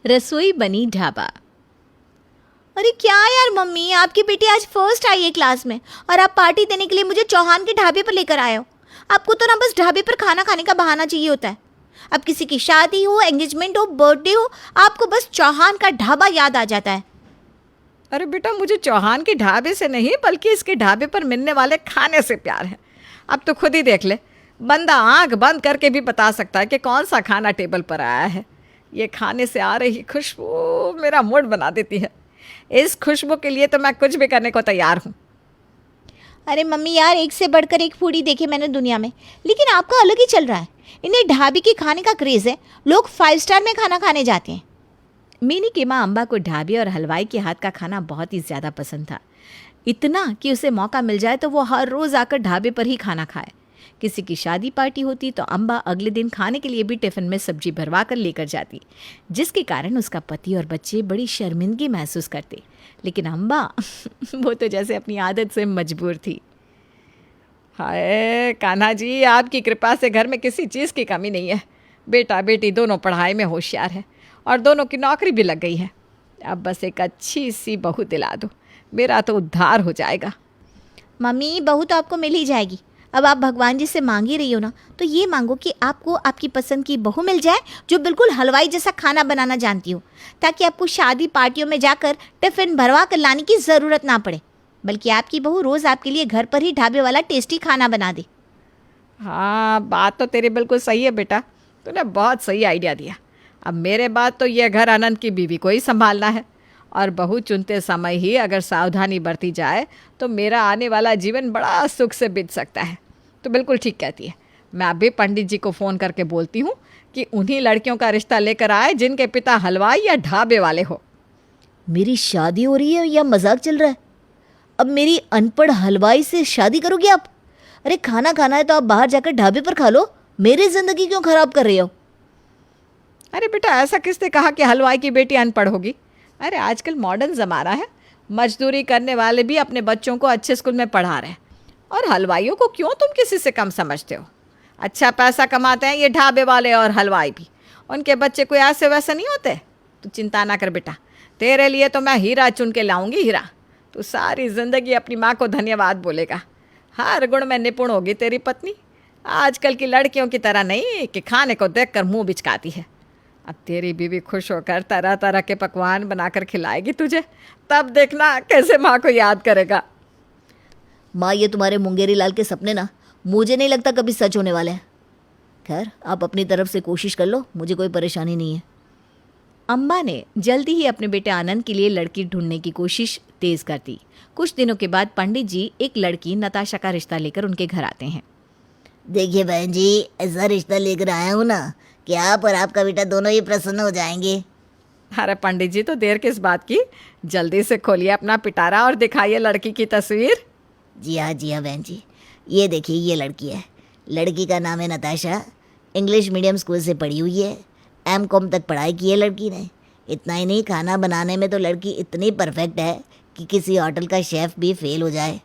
रसोई बनी ढाबा। अरे क्या यार मम्मी, आपकी बेटी आज फर्स्ट आई है क्लास में और आप पार्टी देने के लिए मुझे चौहान के ढाबे पर लेकर आए हो। आपको तो ना बस ढाबे पर खाना खाने का बहाना चाहिए होता है। अब किसी की शादी हो, एंगेजमेंट हो, बर्थडे हो, आपको बस चौहान का ढाबा याद आ जाता है। अरे बेटा, मुझे चौहान के ढाबे से नहीं बल्कि इसके ढाबे पर मिलने वाले खाने से प्यार है। अब तो खुद ही देख ले, बंदा आंख बंद करके भी बता सकता है कि कौन सा खाना टेबल पर आया है। ये खाने से आ रही खुशबू मेरा मूड बना देती है। इस खुशबू के लिए तो मैं कुछ भी करने को तैयार हूँ। अरे मम्मी यार, एक से बढ़कर एक फूडी देखे मैंने दुनिया में, लेकिन आपका अलग ही चल रहा है। इन्हें ढाबे के खाने का क्रेज़ है, लोग 5 स्टार में खाना खाने जाते हैं। मीनी की माँ अम्बा को ढाबे और हलवाई के हाथ का खाना बहुत ही ज़्यादा पसंद था। इतना कि उसे मौका मिल जाए तो वो हर रोज़ आकर ढाबे पर ही खाना खाए। किसी की शादी पार्टी होती तो अम्बा अगले दिन खाने के लिए भी टिफ़िन में सब्जी भरवा कर लेकर जाती, जिसके कारण उसका पति और बच्चे बड़ी शर्मिंदगी महसूस करते। लेकिन अम्बा वो तो जैसे अपनी आदत से मजबूर थी। हाय कान्हा जी, आपकी कृपा से घर में किसी चीज़ की कमी नहीं है। बेटा बेटी दोनों पढ़ाई में होशियार है और दोनों की नौकरी भी लग गई है। अब बस एक अच्छी सी बहू दिला दो, मेरा तो उद्धार हो जाएगा। मम्मी, बहू तो आपको मिल ही जाएगी। अब आप भगवान जी से मांग ही रही हो ना, तो ये मांगो कि आपको आपकी पसंद की बहू मिल जाए जो बिल्कुल हलवाई जैसा खाना बनाना जानती हो, ताकि आपको शादी पार्टियों में जाकर टिफ़िन भरवा कर लाने की ज़रूरत ना पड़े, बल्कि आपकी बहू रोज़ आपके लिए घर पर ही ढाबे वाला टेस्टी खाना बना दे। हाँ, बात तो तेरी बिल्कुल सही है बेटा, तूने बहुत सही आइडिया दिया। अब मेरे बाद तो यह घर अनंत की बीवी को ही संभालना है, और बहू चुनते समय ही अगर सावधानी बरती जाए तो मेरा आने वाला जीवन बड़ा सुख से बीत सकता है। तो बिल्कुल ठीक कहती है। मैं अभी पंडित जी को फ़ोन करके बोलती हूँ कि उन्हीं लड़कियों का रिश्ता लेकर आए जिनके पिता हलवाई या ढाबे वाले हो। मेरी शादी हो रही है या मजाक चल रहा है? अब मेरी अनपढ़ हलवाई से शादी करोगे आप? अरे खाना खाना है तो आप बाहर जाकर ढाबे पर खा लो, मेरी ज़िंदगी क्यों ख़राब कर रहे हो? अरे बेटा, ऐसा किसने कहा कि हलवाई की बेटी अनपढ़ होगी? अरे आजकल मॉडर्न ज़माना है, मजदूरी करने वाले भी अपने बच्चों को अच्छे स्कूल में पढ़ा रहे हैं, और हलवाइयों को क्यों तुम किसी से कम समझते हो? अच्छा पैसा कमाते हैं ये ढाबे वाले और हलवाई भी, उनके बच्चे कोई ऐसे वैसे नहीं होते। तू चिंता ना कर बेटा, तेरे लिए तो मैं हीरा चुन के लाऊंगी हीरा। तू सारी ज़िंदगी अपनी माँ को धन्यवाद बोलेगा। हर गुण में निपुण होगी तेरी पत्नी। आजकल की लड़कियों की तरह नहीं कि खाने को देखकर मुंह बिचकाती है। अब तेरी बीवी खुश होकर तरह तरह के पकवान बनाकर खिलाएगी तुझे, तब देखना कैसे माँ को याद करेगा। माँ, ये तुम्हारे मुंगेरी लाल के सपने ना मुझे नहीं लगता कभी सच होने वाले हैं। खैर, आप अपनी तरफ से कोशिश कर लो, मुझे कोई परेशानी नहीं है। अम्बा ने जल्दी ही अपने बेटे आनंद के लिए लड़की ढूंढने की कोशिश तेज कर दी। कुछ दिनों के बाद पंडित जी एक लड़की नताशा का रिश्ता लेकर उनके घर आते हैं। देखिए बहन जी, ऐसा रिश्ता लेकर आया हूँ ना कि आप और आपका बेटा दोनों ही प्रसन्न हो जाएंगे। अरे पंडित जी, तो देर किस बात की, जल्दी से खोलिए अपना पिटारा और दिखाइए लड़की की तस्वीर। जी हाँ बहन जी, ये देखिए ये लड़की है। लड़की का नाम है नताशा, इंग्लिश मीडियम स्कूल से पढ़ी हुई है, M.Com तक पढ़ाई की है लड़की ने। इतना ही नहीं, खाना बनाने में तो लड़की इतनी परफेक्ट है कि किसी होटल का शेफ़ भी फेल हो जाए।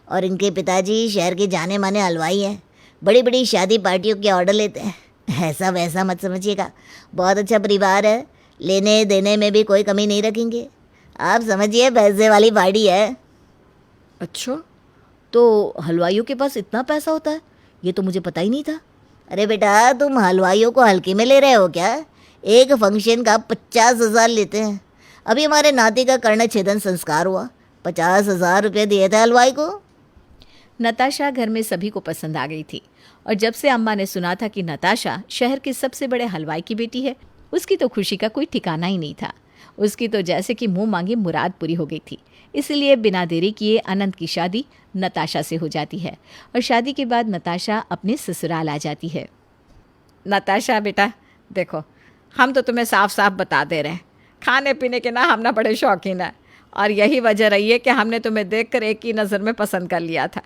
और इनके पिताजी शहर के जाने माने हलवाई हैं, बड़ी बड़ी शादी पार्टियों के ऑर्डर लेते हैं। ऐसा वैसा मत समझिएगा, बहुत अच्छा परिवार है, लेने देने में भी कोई कमी नहीं रखेंगे। आप समझिए पैसे वाली पार्टी है। अच्छा, तो हलवाइयों के पास इतना पैसा होता है? ये तो मुझे पता ही नहीं था। अरे बेटा, तुम हलवाइयों को हल्के में ले रहे हो क्या? एक फंक्शन का 50,000 लेते हैं। अभी हमारे नाती का कर्ण छेदन संस्कार हुआ, 50,000 रुपये दिए थे हलवाई को। नताशा घर में सभी को पसंद आ गई थी, और जब से अम्मा ने सुना था कि नताशा शहर के सबसे बड़े हलवाई की बेटी है, उसकी तो खुशी का कोई ठिकाना ही नहीं था। उसकी तो जैसे कि मुंह मांगी मुराद पूरी हो गई थी। इसलिए बिना देरी किए अनंत की शादी नताशा से हो जाती है, और शादी के बाद नताशा अपने ससुराल आ जाती है। नताशा बेटा देखो, हम तो तुम्हें साफ साफ बता दे रहे हैं, खाने पीने के ना हम ना बड़े शौकीन हैं, और यही वजह रही है कि हमने तुम्हें देखकर एक ही नज़र में पसंद कर लिया था।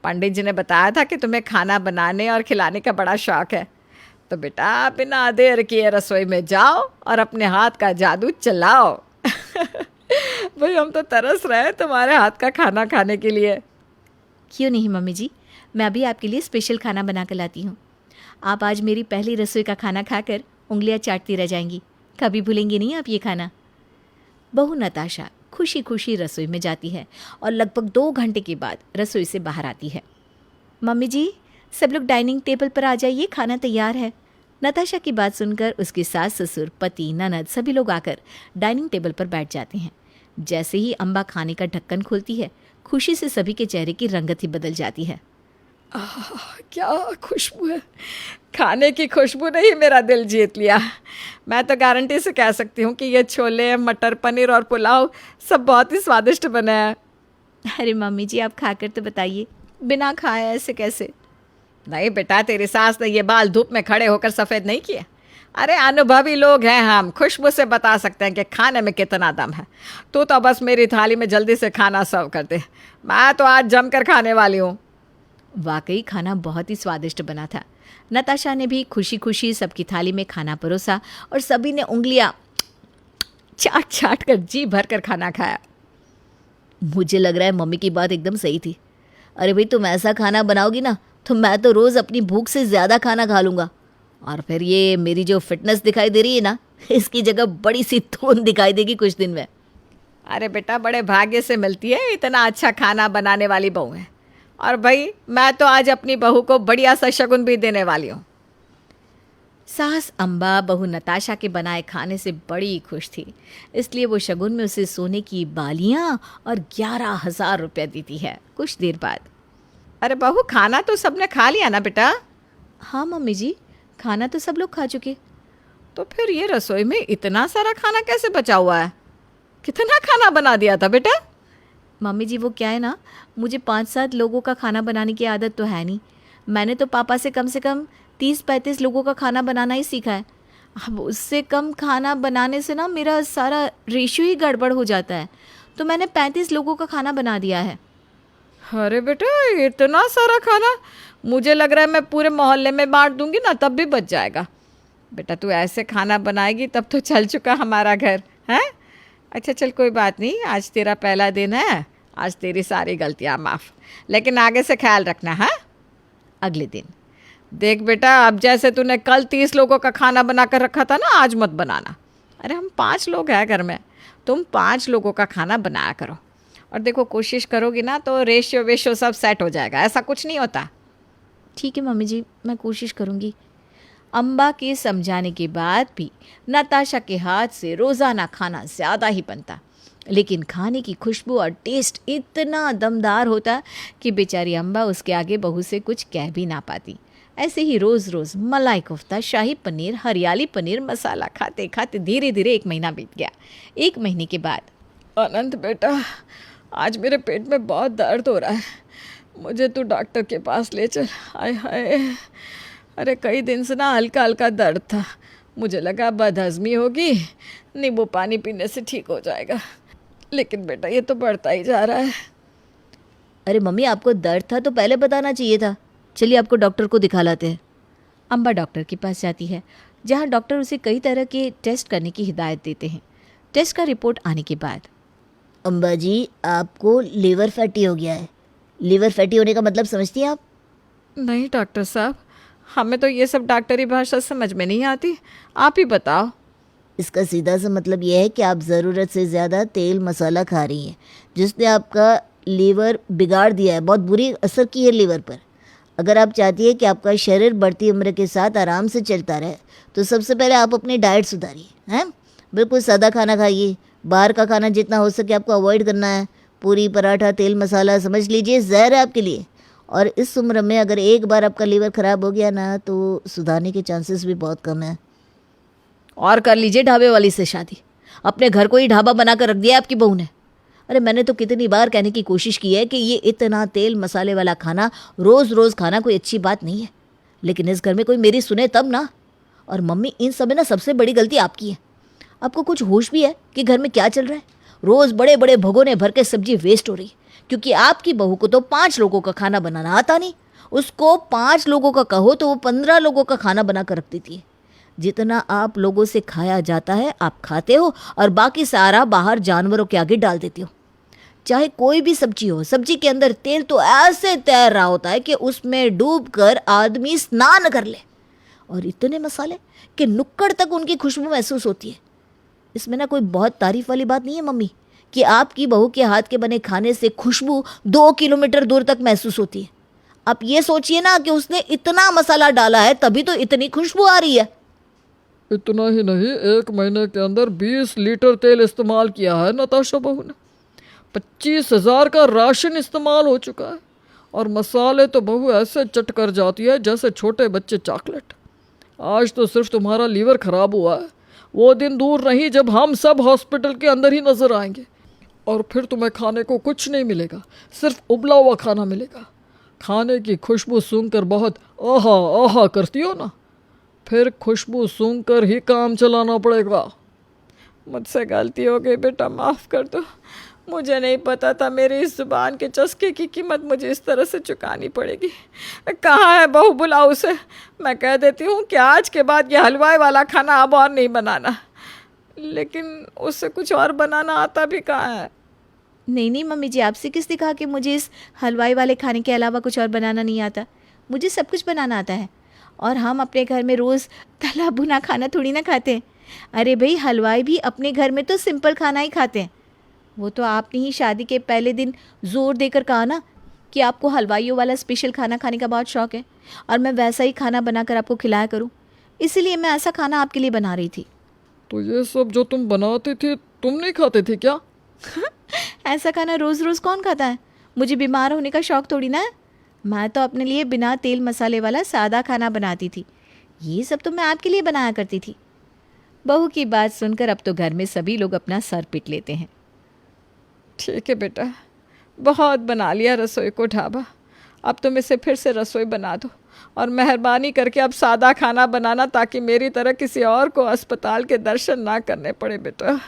पंडित जी ने बताया था कि तुम्हें खाना बनाने और खिलाने का बड़ा शौक़ है, तो बेटा बिना देर किए रसोई में जाओ और अपने हाथ का जादू चलाओ। भाई हम तो तरस रहे हैं तुम्हारे हाथ का खाना खाने के लिए। क्यों नहीं मम्मी जी, मैं अभी आपके लिए स्पेशल खाना बना कर लाती हूँ। आप आज मेरी पहली रसोई का खाना खाकर उंगलियां चाटती रह जाएंगी। कभी भूलेंगी नहीं आप ये खाना। बहू नताशा खुशी खुशी रसोई में जाती है और लगभग 2 घंटे के बाद रसोई से बाहर आती है। मम्मी जी, सब लोग डाइनिंग टेबल पर आ जाइए, खाना तैयार है। नताशा की बात सुनकर उसके सास ससुर, पति, ननद सभी लोग आकर डाइनिंग टेबल पर बैठ जाते हैं। जैसे ही अम्बा खाने का ढक्कन खोलती है, खुशी से सभी के चेहरे की रंगत ही बदल जाती है। क्या खुशबू है, खाने की खुशबू ने ही मेरा दिल जीत लिया। मैं तो गारंटी से कह सकती हूँ कि ये छोले, मटर पनीर और पुलाव सब बहुत ही स्वादिष्ट बने हैं। अरे मम्मी जी, आप खाकर तो बताइए, बिना खाए ऐसे कैसे? नहीं बेटा, तेरी सास ने ये बाल धूप में खड़े होकर सफ़ेद नहीं किए। अरे अनुभवी लोग हैं हम, खुशबू से बता सकते हैं कि खाने में कितना दम है। तू तो बस मेरी थाली में जल्दी से खाना सर्व कर दे, मैं तो आज जमकर खाने वाली हूँ। वाकई खाना बहुत ही स्वादिष्ट बना था। नताशा ने भी खुशी खुशी सबकी थाली में खाना परोसा और सभी ने उंगलियां चाट चाट कर जी भर कर खाना खाया। मुझे लग रहा है मम्मी की बात एकदम सही थी। अरे भाई, तुम ऐसा खाना बनाओगी ना तो मैं तो रोज़ अपनी भूख से ज़्यादा खाना खा लूँगा। और फिर ये मेरी जो फिटनेस दिखाई दे रही है ना, इसकी जगह बड़ी सी थून दिखाई देगी कुछ दिन में। अरे बेटा, बड़े भाग्य से मिलती है इतना अच्छा खाना बनाने वाली बहू है। और भाई, मैं तो आज अपनी बहू को बढ़िया सा शगुन भी देने वाली हूँ। सास अम्बा बहू नताशा के बनाए खाने से बड़ी खुश थी, इसलिए वो शगुन में उसे सोने की बालियां और 11,000 रुपया देती है। कुछ देर बाद, अरे बहू, खाना तो सबने खा लिया ना बेटा? हाँ मम्मी जी, खाना तो सब लोग खा चुके। तो फिर ये रसोई में इतना सारा खाना कैसे बचा हुआ है? कितना खाना बना दिया था बेटा? मम्मी जी, वो क्या है ना, मुझे 5-7 लोगों का खाना बनाने की आदत तो है नहीं। मैंने तो पापा से कम 30-35 लोगों का खाना बनाना ही सीखा है। अब उससे कम खाना बनाने से ना मेरा सारा रेशियो ही गड़बड़ हो जाता है, तो मैंने 35 लोगों का खाना बना दिया है। अरे बेटा, इतना सारा खाना? मुझे लग रहा है मैं पूरे मोहल्ले में बांट दूंगी ना, तब भी बच जाएगा। बेटा, तू ऐसे खाना बनाएगी तब तो चल चुका हमारा घर, हैं? अच्छा चल, कोई बात नहीं, आज तेरा पहला दिन है, आज तेरी सारी गलतियाँ माफ़, लेकिन आगे से ख्याल रखना। हाँ? अगले दिन, देख बेटा, अब जैसे तूने कल 30 लोगों का खाना बना कर रखा था ना, आज मत बनाना। अरे हम 5 लोग हैं घर में, तुम 5 लोगों का खाना बनाया करो। और देखो, कोशिश करोगी ना तो रेशियो वेशियो सब सेट हो जाएगा, ऐसा कुछ नहीं होता। ठीक है मम्मी जी, मैं कोशिश करूँगी। अम्बा के समझाने के बाद भी नताशा के हाथ से रोज़ाना खाना ज़्यादा ही बनता, लेकिन खाने की खुशबू और टेस्ट इतना दमदार होता कि बेचारी अम्बा उसके आगे बहू से कुछ कह भी ना पाती। ऐसे ही रोज़ रोज़ मलाई कोफ्ता, शाही पनीर, हरियाली पनीर मसाला खाते खाते धीरे धीरे 1 महीना बीत गया। 1 महीने के बाद, अनंत बेटा, आज मेरे पेट में बहुत दर्द हो रहा है, मुझे तू डॉक्टर के पास ले चल। हाय हाय, अरे कई दिन से ना हल्का हल्का दर्द था, मुझे लगा बदहज़मी होगी, नींबू पानी पीने से ठीक हो जाएगा, लेकिन बेटा ये तो बढ़ता ही जा रहा है। अरे मम्मी, आपको दर्द था तो पहले बताना चाहिए था। चलिए आपको डॉक्टर को दिखा लाते हैं। अम्बा डॉक्टर के पास जाती है, जहाँ डॉक्टर उसे कई तरह के टेस्ट करने की हिदायत देते हैं। टेस्ट का रिपोर्ट आने के बाद, अम्बा जी, आपको लीवर फैटी हो गया है। लीवर फैटी होने का मतलब समझती हैं आप? नहीं डॉक्टर साहब, हमें तो ये सब डॉक्टरी भाषा समझ में नहीं आती, आप ही बताओ। इसका सीधा सा मतलब यह है कि आप ज़रूरत से ज़्यादा तेल मसाला खा रही हैं, जिसने आपका लीवर बिगाड़ दिया है, बहुत बुरी असर की है लीवर पर। अगर आप चाहती है कि आपका शरीर बढ़ती उम्र के साथ आराम से चलता रहे, तो सबसे पहले आप अपनी डाइट सुधारिए, हैं? बिल्कुल सादा खाना खाइए, बाहर का खाना जितना हो सके आपको अवॉइड करना है। पूरी, पराठा, तेल मसाला समझ लीजिए जहर है आपके लिए। और इस उम्र में अगर एक बार आपका लीवर ख़राब हो गया ना, तो सुधारने के चांसेस भी बहुत कम है। और कर लीजिए ढाबे वाली से शादी, अपने घर को ही ढाबा बना कर रख दिया आपकी बहू ने। अरे मैंने तो कितनी बार कहने की कोशिश की है कि ये इतना तेल मसाले वाला खाना रोज़ रोज़ खाना कोई अच्छी बात नहीं है, लेकिन इस घर में कोई मेरी सुने तब ना। और मम्मी, इन सब में ना सबसे बड़ी गलती आपकी है। आपको कुछ होश भी है कि घर में क्या चल रहा है? रोज़ बड़े बड़े भगोने भर के सब्जी वेस्ट हो रही, क्योंकि आपकी बहू को तो 5 लोगों का खाना बनाना आता नहीं। उसको 5 लोगों का कहो तो वो 15 लोगों का खाना बना कर रख देती है। जितना आप लोगों से खाया जाता है आप खाते हो, और बाकी सारा बाहर जानवरों के आगे डाल देती हो। चाहे कोई भी सब्जी हो, सब्जी के अंदर तेल तो ऐसे तैर रहा होता है कि उसमें डूब कर आदमी स्नान कर ले। और इतने मसाले कि नुक्कड़ तक उनकी खुशबू महसूस होती है। इसमें ना कोई बहुत तारीफ वाली बात नहीं है मम्मी कि आपकी बहू के हाथ के बने खाने से खुशबू 2 किलोमीटर दूर तक महसूस होती है। आप ये सोचिए ना कि उसने इतना मसाला डाला है तभी तो इतनी खुशबू आ रही है। इतना ही नहीं, 1 महीने के अंदर 20 लीटर तेल इस्तेमाल किया है नताशा बहू ने। 25,000 का राशन इस्तेमाल हो चुका है। और मसाले तो बहू ऐसे चट कर जाती है जैसे छोटे बच्चे चॉकलेट। आज तो सिर्फ तुम्हारा लीवर खराब हुआ है, वो दिन दूर नहीं जब हम सब हॉस्पिटल के अंदर ही नजर आएंगे। और फिर तुम्हें खाने को कुछ नहीं मिलेगा, सिर्फ उबला हुआ खाना मिलेगा। खाने की खुशबू सूंघकर बहुत आहा आहा करती हो ना, फिर खुशबू सूंघकर ही काम चलाना पड़ेगा। मुझसे गलती हो गई बेटा, माफ़ कर दो। मुझे नहीं पता था मेरी इस जुबान के चस्के की कीमत मुझे इस तरह से चुकानी पड़ेगी। कहाँ है बहू, बुलाओ उसे। मैं कह देती हूँ कि आज के बाद ये हलवाई वाला खाना अब और नहीं बनाना। लेकिन उससे कुछ और बनाना आता भी कहाँ है। नहीं नहीं मम्मी जी, आपसे किसने कहा कि मुझे इस हलवाई वाले खाने के अलावा कुछ और बनाना नहीं आता। मुझे सब कुछ बनाना आता है। और हम अपने घर में रोज़ तला भुना खाना थोड़ी ना खाते हैं। अरे भाई, हलवाई भी अपने घर में तो सिंपल खाना ही खाते हैं। वो तो आपने ही शादी के पहले दिन ज़ोर देकर कहा ना कि आपको हलवाइयों वाला स्पेशल खाना खाने का बहुत शौक़ है और मैं वैसा ही खाना बनाकर आपको खिलाया करूं। इसीलिए मैं ऐसा खाना आपके लिए बना रही थी। तो ये सब जो तुम बनाती थी तुम नहीं खाते थे क्या? ऐसा खाना रोज़ रोज़ कौन खाता है? मुझे बीमार होने का शौक़ थोड़ी ना है। मैं तो अपने लिए बिना तेल मसाले वाला सादा खाना बनाती थी। ये सब तो मैं आपके लिए बनाया करती थी। बहू की बात सुनकर अब तो घर में सभी लोग अपना सर पीट लेते हैं। ठीक है बेटा, बहुत बना लिया रसोई को ढाबा। अब तुम इसे फिर से रसोई बना दो और मेहरबानी करके अब सादा खाना बनाना, ताकि मेरी तरह किसी और को अस्पताल के दर्शन ना करने पड़े बेटा।